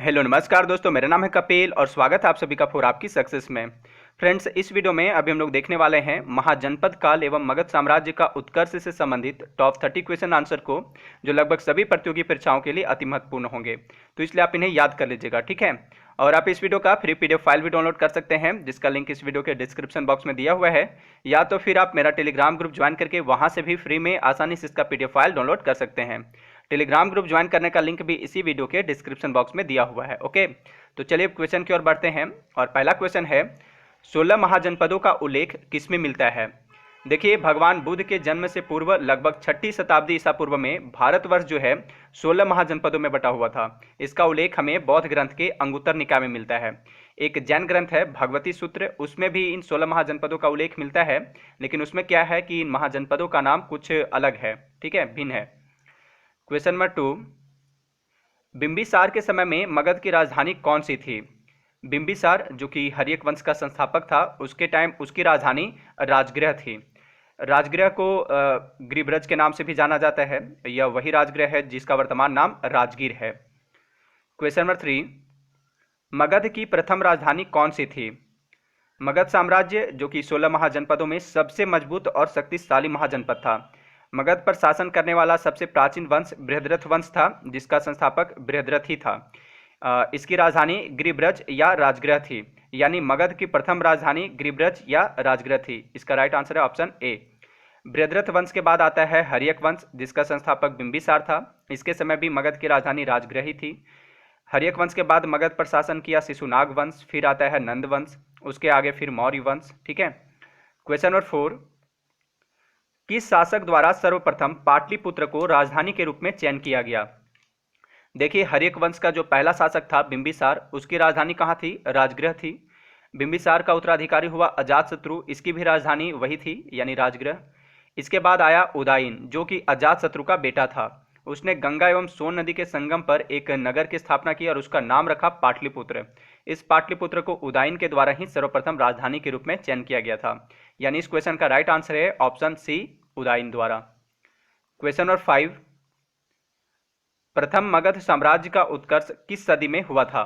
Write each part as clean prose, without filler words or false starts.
Hello नमस्कार दोस्तों, मेरा नाम है कपिल और स्वागत है आप सभी का फॉर आपकी सक्सेस में। फ्रेंड्स, इस वीडियो में अभी हम लोग देखने वाले हैं महाजनपद काल एवं मगध साम्राज्य का उत्कर्ष से संबंधित टॉप 30 क्वेश्चन आंसर को, जो लगभग सभी प्रतियोगी परीक्षाओं के लिए अति महत्वपूर्ण होंगे। तो इसलिए आप इन्हें याद कर लीजिएगा, ठीक है। और आप इस वीडियो का फ्री पीडीएफ फाइल भी डाउनलोड कर सकते हैं, जिसका लिंक इस वीडियो के डिस्क्रिप्शन बॉक्स में दिया हुआ है, या तो फिर आप मेरा टेलीग्राम ग्रुप ज्वाइन करके वहां से भी फ्री में आसानी से इसका पीडीएफ फाइल डाउनलोड कर सकते हैं। टेलीग्राम ग्रुप ज्वाइन करने का लिंक भी इसी वीडियो के डिस्क्रिप्शन बॉक्स में दिया हुआ है। ओके, तो चलिए क्वेश्चन की ओर बढ़ते हैं। और पहला क्वेश्चन है, 16 महाजनपदों का उल्लेख किसमें मिलता है। देखिए, भगवान बुद्ध के जन्म से पूर्व लगभग 6ठी शताब्दी ईसा पूर्व में भारतवर्ष जो है 16 महाजनपदों में बटा हुआ था। इसका उल्लेख हमें बौद्ध ग्रंथ के अंगुत्तर निकाय में मिलता है। एक जैन ग्रंथ है भगवती सूत्र, उसमें भी इन 16 महाजनपदों का उल्लेख मिलता है, लेकिन उसमें क्या है कि इन महाजनपदों का नाम कुछ अलग है, ठीक है, भिन्न है। क्वेश्चन नंबर 2, बिंबिसार के समय में मगध की राजधानी कौन सी थी। बिंबिसार जो कि हर्यक वंश का संस्थापक था, उसके टाइम उसकी राजधानी राजगृह थी। राजगृह को गिरिब्रज के नाम से भी जाना जाता है। यह वही राजगृह है जिसका वर्तमान नाम राजगीर है। क्वेश्चन नंबर 3, मगध की प्रथम राजधानी कौन सी थी। मगध साम्राज्य जो कि 16 महाजनपदों में सबसे मजबूत और शक्तिशाली महाजनपद था। मगध पर शासन करने वाला सबसे प्राचीन वंश बृहद्रथ वंश था, जिसका संस्थापक बृहद्रथ ही था। इसकी राजधानी गिरिब्रज या राजगृह थी, यानी मगध की प्रथम राजधानी गिरिब्रज या राजगृह थी। इसका राइट आंसर है ऑप्शन ए। बृहद्रथ वंश के बाद आता है हर्यक वंश, जिसका संस्थापक बिंबिसार था। इसके समय भी मगध की राजधानी राजगृह ही थी। हर्यक वंश के बाद मगध पर शासन किया शिशुनाग वंश, फिर आता है नंद वंश, उसके आगे फिर मौर्य वंश, ठीक है। क्वेश्चन नंबर 4, किस शासक द्वारा सर्वप्रथम पाटलिपुत्र को राजधानी के रूप में चयन किया गया। देखिए, हर्यक वंश का जो पहला शासक था बिंबिसार, उसकी राजधानी कहाँ थी, राजगृह थी। बिंबिसार का उत्तराधिकारी हुआ अजातशत्रु, इसकी भी राजधानी वही थी, यानी राजगृह। इसके बाद आया उदायन, जो कि अजातशत्रु का बेटा था। उसने गंगा एवं सोन नदी के संगम पर एक नगर की स्थापना की और उसका नाम रखा पाटलिपुत्र। इस पाटलिपुत्र को उदायन के द्वारा ही सर्वप्रथम राजधानी के रूप में चयन किया गया था, यानी इस क्वेश्चन का राइट आंसर है ऑप्शन सी, उदायन द्वारा। क्वेश्चन नंबर 5, प्रथम मगध साम्राज्य का उत्कर्ष किस सदी में हुआ था।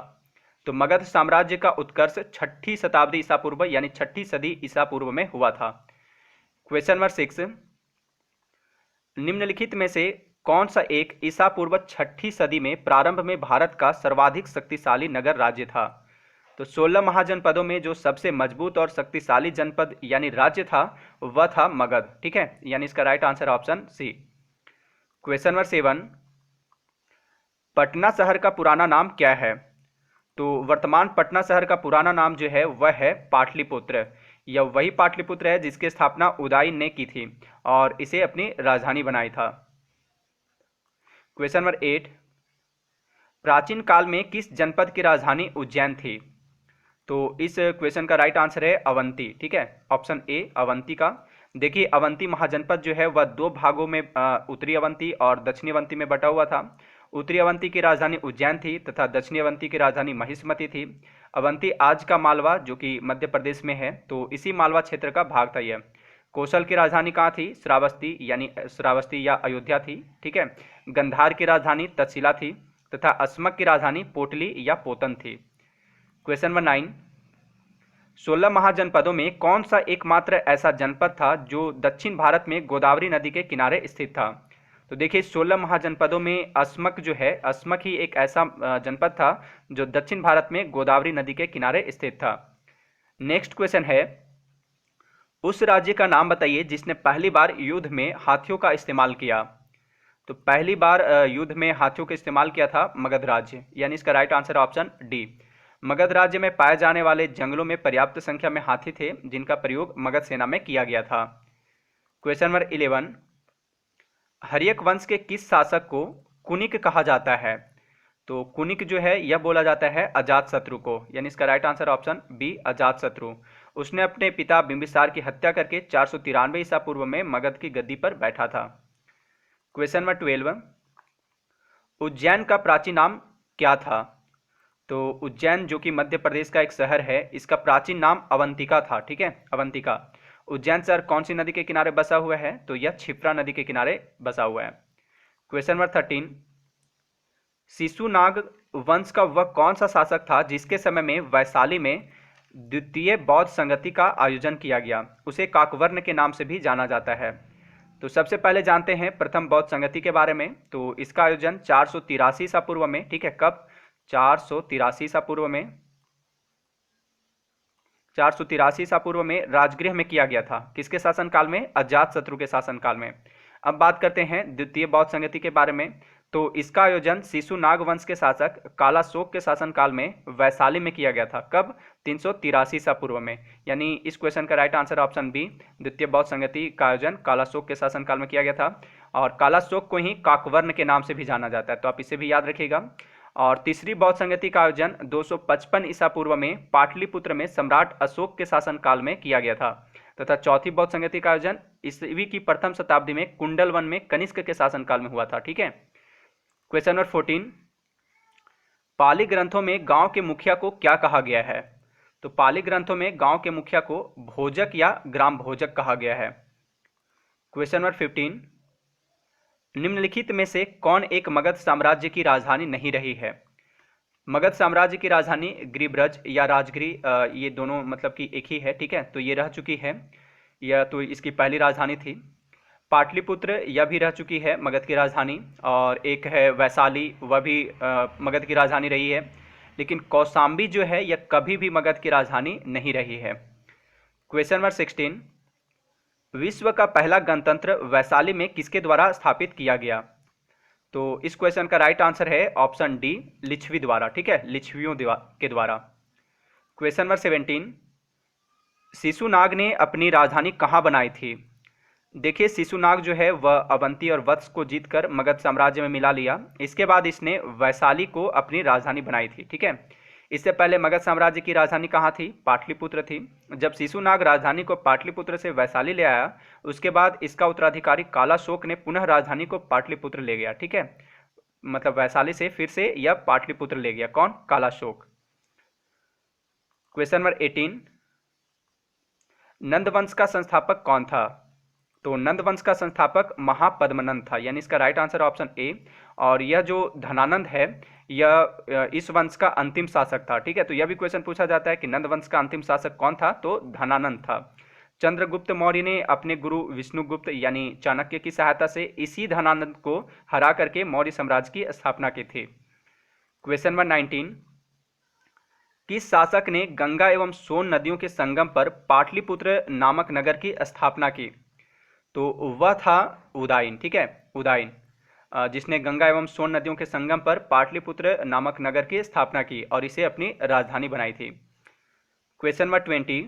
तो मगध साम्राज्य का उत्कर्ष 6ठी शताब्दी ईसा पूर्व, यानी 6ठी सदी ईसा पूर्व में हुआ था। क्वेश्चन नंबर 6, निम्नलिखित में से कौन सा एक ईसा पूर्व 6ठी सदी में प्रारंभ में भारत का सर्वाधिक शक्तिशाली नगर राज्य था। तो 16 महाजनपदों में जो सबसे मजबूत और शक्तिशाली जनपद यानी राज्य था, वह था मगध, ठीक है, यानी इसका right answer option C. Question number 7, Patna शहर का पुराना नाम क्या है। तो वर्तमान पटना शहर का पुराना नाम जो है वह है पाटलिपुत्र। यह वही पाटलिपुत्र है जिसकी स्थापना उदयन ने की थी और इसे अपनी राजधानी बनाई था। क्वेश्चन नंबर 8, प्राचीन काल में किस जनपद की राजधानी उज्जैन थी। तो इस क्वेश्चन का राइट आंसर है अवंती, ठीक है, ऑप्शन ए अवंती का। देखिए, अवंती महाजनपद जो है वह दो भागों में उत्तरी अवंती और दक्षिणी अवंती में बटा हुआ था। उत्तरी अवंती की राजधानी उज्जैन थी तथा दक्षिणी अवंती की राजधानी महिष्मती थी। अवंती आज का मालवा जो कि मध्य प्रदेश में है, तो इसी मालवा क्षेत्र का भाग था यह। कौशल की राजधानी कहाँ थी, श्रावस्ती, यानी श्रावस्ती या अयोध्या थी, ठीक है। गंधार की राजधानी तक्षशिला थी तथा अस्मक की राजधानी पोटली या पोतन थी। क्वेश्चन नंबर 9, 16 महाजनपदों में कौन सा एकमात्र ऐसा जनपद था जो दक्षिण भारत में गोदावरी नदी के किनारे स्थित था। तो देखिए, 16 महाजनपदों में अस्मक जो है, अस्मक ही एक ऐसा जनपद था जो दक्षिण भारत में गोदावरी नदी के किनारे स्थित था। नेक्स्ट क्वेश्चन है, उस राज्य का नाम बताइए जिसने पहली बार युद्ध में हाथियों का इस्तेमाल किया। तो पहली बार युद्ध में हाथियों का इस्तेमाल किया था मगध राज्य, यानी इसका right answer option D. Magadh राज्य में पाए जाने वाले जंगलों में पर्याप्त संख्या में हाथी थे, जिनका प्रयोग मगध सेना में किया गया था। क्वेश्चन नंबर 11, हर्यक वंश के किस शासक को कुनिक कहा जाता है। तो कुनिक जो है यह बोला जाता है अजातशत्रु को, यानी इसका right answer option B Ajatashatru. उसने अपने पिता बिंबिसार की हत्या करके 493 ईसा पूर्व में मगध की गद्दी पर बैठा था। क्वेश्चन नंबर 12, उज्जैन का प्राचीन नाम क्या था। तो उज्जैन जो कि मध्य प्रदेश का एक शहर है, इसका प्राचीन नाम अवंतिका था, ठीक है, अवंतिका। उज्जैन शहर कौन सी नदी के किनारे बसा हुआ है, तो यह क्षिप्रा नदी के किनारे बसा हुआ है। क्वेश्चन नंबर 13, शिशुनाग वंश का वह कौन सा शासक था जिसके समय में वैशाली में द्वितीय बौद्ध संगति का आयोजन किया गया? उसे काकवर्ण के नाम से भी जाना जाता है। तो सबसे पहले जानते हैं प्रथम बौद्ध संगति के बारे में। तो इसका आयोजन 483 ईसा पूर्व में, ठीक है, कब? 483 ईसा पूर्व में, 483 ईसा पूर्व में राजगृह में किया गया था। किसके शासनकाल में? अजातशत्रु के शासनकाल में। अब बात करते हैं द्वितीय बौद्ध संगति के बारे में। तो इसका आयोजन शिशुनाग वंश के शासक कालाशोक के शासनकाल में वैशाली में किया गया था। कब? 383 ईसा पूर्व में। यानी इस क्वेश्चन का राइट आंसर ऑप्शन बी, द्वितीय बौद्ध संगति का आयोजन कालाशोक के शासनकाल में किया गया था। और कालाशोक को ही काकवर्ण के नाम से भी जाना जाता है, तो आप इसे भी याद रखिएगा। और तीसरी बौद्ध संगति का आयोजन 255 ईसा पूर्व में पाटलिपुत्र में सम्राट अशोक के शासनकाल में किया गया था। तथा चौथी बौद्ध संगति का आयोजन ईस्वी की प्रथम शताब्दी में कुंडलवन में कनिष्क के शासनकाल में हुआ था। ठीक है। क्वेश्चन नंबर 14, पाली ग्रंथों में गांव के मुखिया को क्या कहा गया है? तो पाली ग्रंथों में गांव के मुखिया को भोजक या ग्राम भोजक कहा गया है। क्वेश्चन नंबर 15, निम्नलिखित में से कौन एक मगध साम्राज्य की राजधानी नहीं रही है? मगध साम्राज्य की राजधानी गिरिब्रज या राजगिरी, ये दोनों मतलब कि एक ही है। ठीक है, तो ये रह चुकी है, यह तो इसकी पहली राजधानी थी। पाटलिपुत्र यह भी रह चुकी है मगध की राजधानी, और एक है वैशाली, वह भी मगध की राजधानी रही है। लेकिन कौशाम्बी जो है यह कभी भी मगध की राजधानी नहीं रही है। क्वेश्चन नंबर 16, विश्व का पहला गणतंत्र वैशाली में किसके द्वारा स्थापित किया गया? तो इस क्वेश्चन का राइट आंसर है ऑप्शन डी, लिच्छवी द्वारा। ठीक है, लिच्छवियों के द्वारा। क्वेश्चन नंबर 17, शिशुनाग ने अपनी राजधानी कहाँ बनाई थी? देखिए, शिशुनाग जो है वह अवंती और वत्स को जीतकर मगध साम्राज्य में मिला लिया। इसके बाद इसने वैशाली को अपनी राजधानी बनाई थी। ठीक है, इससे पहले मगध साम्राज्य की राजधानी कहाँ थी? पाटलिपुत्र थी। जब शिशुनाग राजधानी को पाटलिपुत्र से वैशाली ले आया, उसके बाद इसका उत्तराधिकारी कालाशोक ने पुनः राजधानी को पाटलिपुत्र ले गया। ठीक है, मतलब वैशाली से फिर से यह पाटलिपुत्र ले गया। कौन? कालाशोक। क्वेश्चन नंबर 18, नंदवंश का संस्थापक कौन था? तो नंदवंश का संस्थापक महापद्मनंद था, यानी इसका राइट आंसर ऑप्शन ए। और यह जो धनानंद है यह इस वंश का अंतिम शासक था। ठीक है, तो यह भी क्वेश्चन पूछा जाता है कि नंदवंश का अंतिम शासक कौन था? तो धनानंद था। चंद्रगुप्त मौर्य ने अपने गुरु विष्णुगुप्त यानी चाणक्य की सहायता से इसी धनानंद को हरा करके मौर्य साम्राज्य की स्थापना की थी। क्वेश्चन नंबर 19, किस शासक ने गंगा एवं सोन नदियों के संगम पर पाटलिपुत्र नामक नगर की स्थापना की? तो वह था उदयन। ठीक है, उदयन, जिसने गंगा एवं सोन नदियों के संगम पर पाटलिपुत्र नामक नगर की स्थापना की और इसे अपनी राजधानी बनाई थी। क्वेश्चन नंबर 20,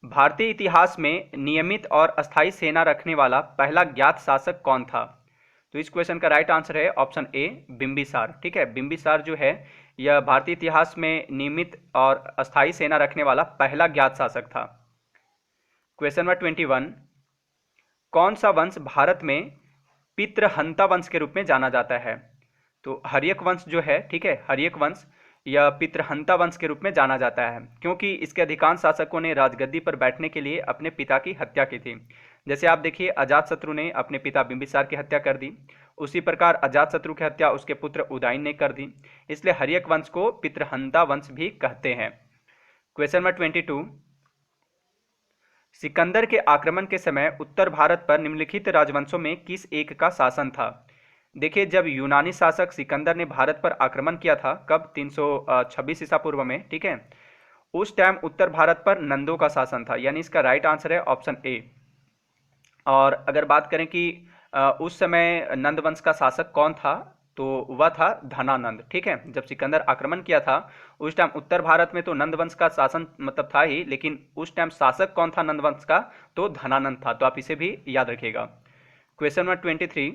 भारतीय इतिहास में नियमित और अस्थायी सेना रखने वाला पहला ज्ञात शासक कौन था? तो इस क्वेश्चन का राइट आंसर है ऑप्शन ए, बिंबिसार। ठीक है, बिंबिसार जो है यह भारतीय इतिहास में नियमित और अस्थायी सेना रखने वाला पहला ज्ञात शासक था। क्वेश्चन नंबर 21, कौन सा वंश भारत में पितृहंता वंश के रूप में जाना जाता है? तो हर्यक वंश जो है, ठीक है, हर्यक वंश यह पितृहंता वंश के रूप में जाना जाता है, क्योंकि इसके अधिकांश शासकों ने राजगद्दी पर बैठने के लिए अपने पिता की हत्या की थी। जैसे आप देखिए, अजातशत्रु ने अपने पिता बिंबिसार की हत्या कर दी, उसी प्रकार अजातशत्रु की हत्या उसके पुत्र उदयन ने कर दी, इसलिए हर्यक वंश को पितृहंता वंश भी कहते हैं। क्वेश्चन नंबर 22, सिकंदर के आक्रमण के समय उत्तर भारत पर निम्नलिखित राजवंशों में किस एक का शासन था? देखिए, जब यूनानी शासक सिकंदर ने भारत पर आक्रमण किया था, कब? 326 ईसा पूर्व में। ठीक है, उस टाइम उत्तर भारत पर नंदों का शासन था, यानी इसका राइट आंसर है ऑप्शन ए। और अगर बात करें कि उस समय नंदवंश का शासक कौन था, तो वह था धनानंद। ठीक है, जब सिकंदर आक्रमण किया था उस टाइम उत्तर भारत में तो नंदवंश का शासन मतलब था ही, लेकिन उस टाइम शासक कौन था नंदवंश का? तो धनानंद था, तो आप इसे भी याद रखिएगा। क्वेश्चन नंबर 23,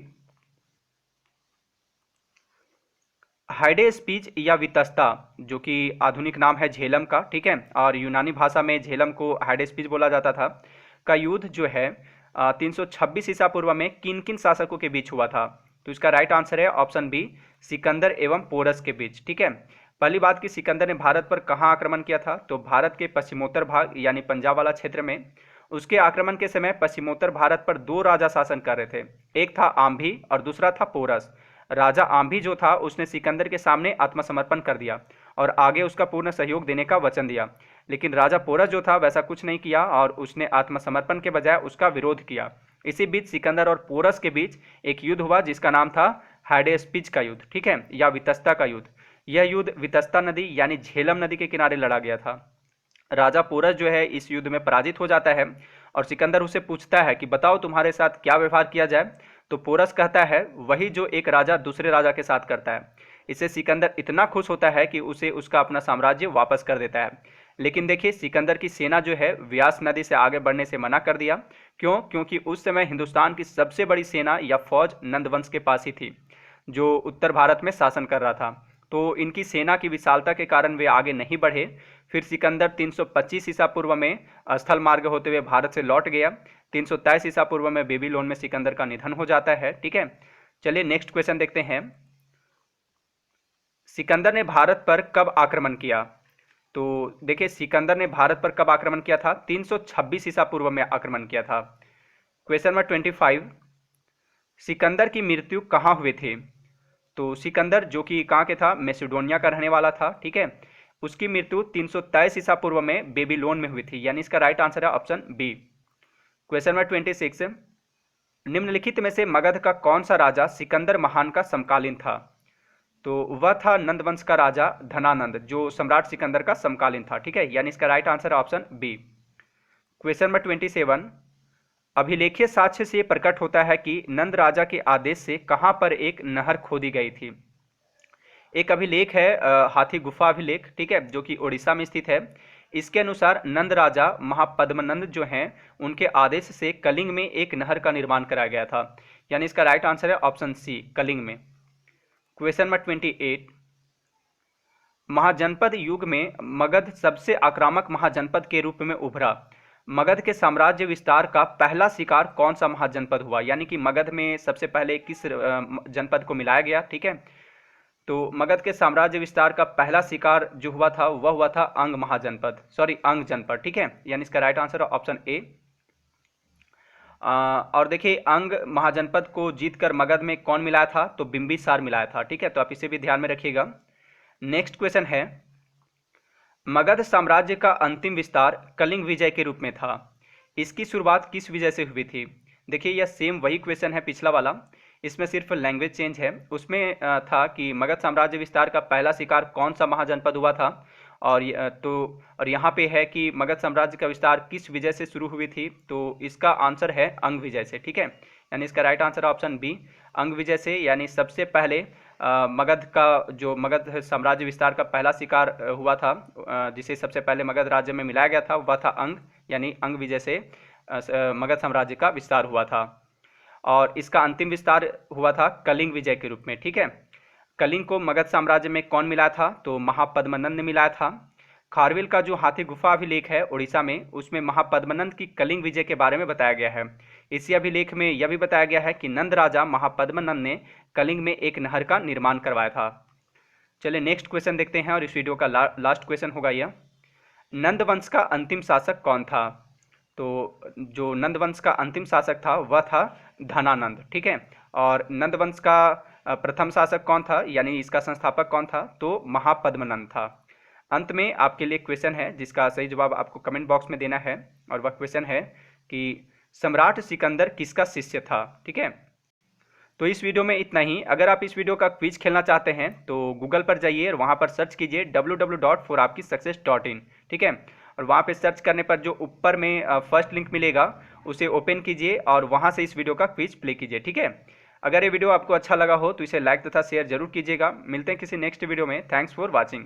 हाइडेस्पीज या वितस्ता, जो कि आधुनिक नाम है झेलम का, ठीक है, और यूनानी भाषा में झेलम को हाइडेस्पीज बोला जाता था, का युद्ध जो है 326 ईसा पूर्व में किन किन शासकों के बीच हुआ था? तो इसका राइट आंसर है ऑप्शन बी, सिकंदर एवं पोरस के बीच। ठीक है, पहली बात कि सिकंदर ने भारत पर कहाँ आक्रमण किया था? तो भारत के पश्चिमोत्तर भाग यानी पंजाब वाला क्षेत्र में। उसके आक्रमण के समय पश्चिमोत्तर भारत पर दो राजा शासन कर रहे थे, एक था आम्भी और दूसरा था पोरस। राजा आम्भी जो था उसने सिकंदर के सामने आत्मसमर्पण कर दिया और आगे उसका पूर्ण सहयोग देने का वचन दिया। लेकिन राजा पोरस जो था वैसा कुछ नहीं किया और उसने आत्मसमर्पण के बजाय उसका विरोध किया। इसी बीच सिकंदर और पोरस के बीच एक युद्ध हुआ जिसका नाम था हाइडेस्पिज का युद्ध, ठीक है, या वितस्ता का युद्ध। यह युद्ध वितस्ता नदी यानी झेलम नदी के किनारे लड़ा गया था। राजा पोरस जो है इस युद्ध में पराजित हो जाता है और सिकंदर उसे पूछता है कि बताओ तुम्हारे साथ क्या व्यवहार किया जाए। तो पोरस कहता है वही जो एक राजा दूसरे राजा के साथ करता है। इससे सिकंदर इतना खुश होता है कि उसे उसका अपना साम्राज्य वापस कर देता है। लेकिन देखिए सिकंदर की सेना जो है व्यास नदी से आगे बढ़ने से मना कर दिया। क्यों? क्योंकि उस समय हिंदुस्तान की सबसे बड़ी सेना या फौज नंदवंश के पास ही थी जो उत्तर भारत में शासन कर रहा था। तो इनकी सेना की विशालता के कारण वे आगे नहीं बढ़े। फिर सिकंदर 325 ईसा पूर्व में स्थल मार्ग होते हुए भारत से लौट गया। 323 ईसा पूर्व में बेबीलोन में सिकंदर का निधन हो जाता है, ठीक है। चलिए नेक्स्ट क्वेश्चन देखते हैं। सिकंदर ने भारत पर कब आक्रमण किया? तो देखिए सिकंदर ने भारत पर कब आक्रमण किया था? 326 ईसा पूर्व में आक्रमण किया था। क्वेश्चन नंबर 25, सिकंदर की मृत्यु कहाँ हुई थी? तो सिकंदर जो कि कहाँ के था? मैसेडोनिया का रहने वाला था, ठीक है। उसकी मृत्यु 323 ईसा पूर्व में बेबीलोन में हुई थी, यानी इसका राइट आंसर है ऑप्शन बी। क्वेश्चन नंबर 26, निम्नलिखित में से मगध का कौन सा राजा सिकंदर महान का समकालीन था? तो वह था नंदवंश का राजा धनानंद जो सम्राट सिकंदर का समकालीन था, ठीक है, यानी इसका राइट आंसर है ऑप्शन बी। क्वेश्चन नंबर 27, अभिलेखीय साक्ष्य से प्रकट होता है कि नंद राजा के आदेश से कहां पर एक नहर खोदी गई थी? एक अभिलेख है हाथी गुफा अभिलेख, ठीक है, जो कि उड़ीसा में स्थित है। इसके अनुसार नंद राजा महापद्मनंद जो हैं उनके आदेश से कलिंग में एक नहर का निर्माण कराया गया था, यानी इसका राइट आंसर है ऑप्शन सी, कलिंग में। क्वेश्चन नंबर 28, महाजनपद युग में मगध सबसे आक्रामक महाजनपद के रूप में उभरा। मगध के साम्राज्य विस्तार का पहला शिकार कौन सा महाजनपद हुआ? यानी कि मगध में सबसे पहले किस जनपद को मिलाया गया, ठीक है। तो मगध के साम्राज्य विस्तार का पहला शिकार जो हुआ था वह हुआ था अंग महाजनपद, सॉरी अंग जनपद, ठीक है, यानी इसका राइट आंसर है ऑप्शन ए। और देखिए अंग महाजनपद को जीतकर मगध में कौन मिलाया था? तो बिंबिसार मिलाया था, ठीक है, तो आप इसे भी ध्यान में रखिएगा। नेक्स्ट क्वेश्चन है, मगध साम्राज्य का अंतिम विस्तार कलिंग विजय के रूप में था। इसकी शुरुआत किस विजय से हुई थी? देखिए यह सेम वही क्वेश्चन है पिछला वाला, इसमें सिर्फ लैंग्वेज चेंज है। उसमें था कि मगध साम्राज्य विस्तार का पहला शिकार कौन सा महाजनपद हुआ था, और यहाँ पे है कि मगध साम्राज्य का विस्तार किस विजय से शुरू हुई थी? तो इसका आंसर है अंग विजय से, ठीक है, यानी इसका राइट आंसर ऑप्शन बी, अंग विजय से। यानी सबसे पहले मगध साम्राज्य विस्तार का पहला शिकार हुआ था, जिसे सबसे पहले मगध राज्य में मिलाया गया था, वह था अंग, यानी अंग विजय से मगध साम्राज्य का विस्तार हुआ था। और इसका अंतिम विस्तार हुआ था कलिंग विजय के रूप में, ठीक है। कलिंग को मगध साम्राज्य में कौन मिलाया था? तो महापद्मनंद ने मिलाया था। खारवेल का जो हाथी गुफा अभिलेख है उड़ीसा में, उसमें महापद्मनंद की कलिंग विजय के बारे में बताया गया है। इसी अभिलेख में यह भी बताया गया है कि नंद राजा महापद्मनंद ने कलिंग में एक नहर का निर्माण करवाया था। चलिए नेक्स्ट क्वेश्चन देखते हैं और इस वीडियो का लास्ट क्वेश्चन होगा यह, नंदवंश का अंतिम शासक कौन था? तो जो नंदवंश का अंतिम शासक था वह था धनानंद, ठीक है। और नंदवंश का प्रथम शासक कौन था, यानी इसका संस्थापक कौन था? तो महापद्मनंद था। अंत में आपके लिए क्वेश्चन है जिसका सही जवाब आपको कमेंट बॉक्स में देना है, और वह क्वेश्चन है कि सम्राट सिकंदर किसका शिष्य था, ठीक है। तो इस वीडियो में इतना ही। अगर आप इस वीडियो का क्विज खेलना चाहते हैं तो गूगल पर जाइए और वहाँ पर सर्च कीजिए www.forapkisuccess.in, ठीक है। और वहाँ पे सर्च करने पर जो ऊपर में फर्स्ट लिंक मिलेगा उसे ओपन कीजिए और वहाँ से इस वीडियो का क्विज प्ले कीजिए, ठीक है। अगर ये वीडियो आपको अच्छा लगा हो तो इसे लाइक तथा शेयर जरूर कीजिएगा। मिलते हैं किसी नेक्स्ट वीडियो में। Thanks for watching.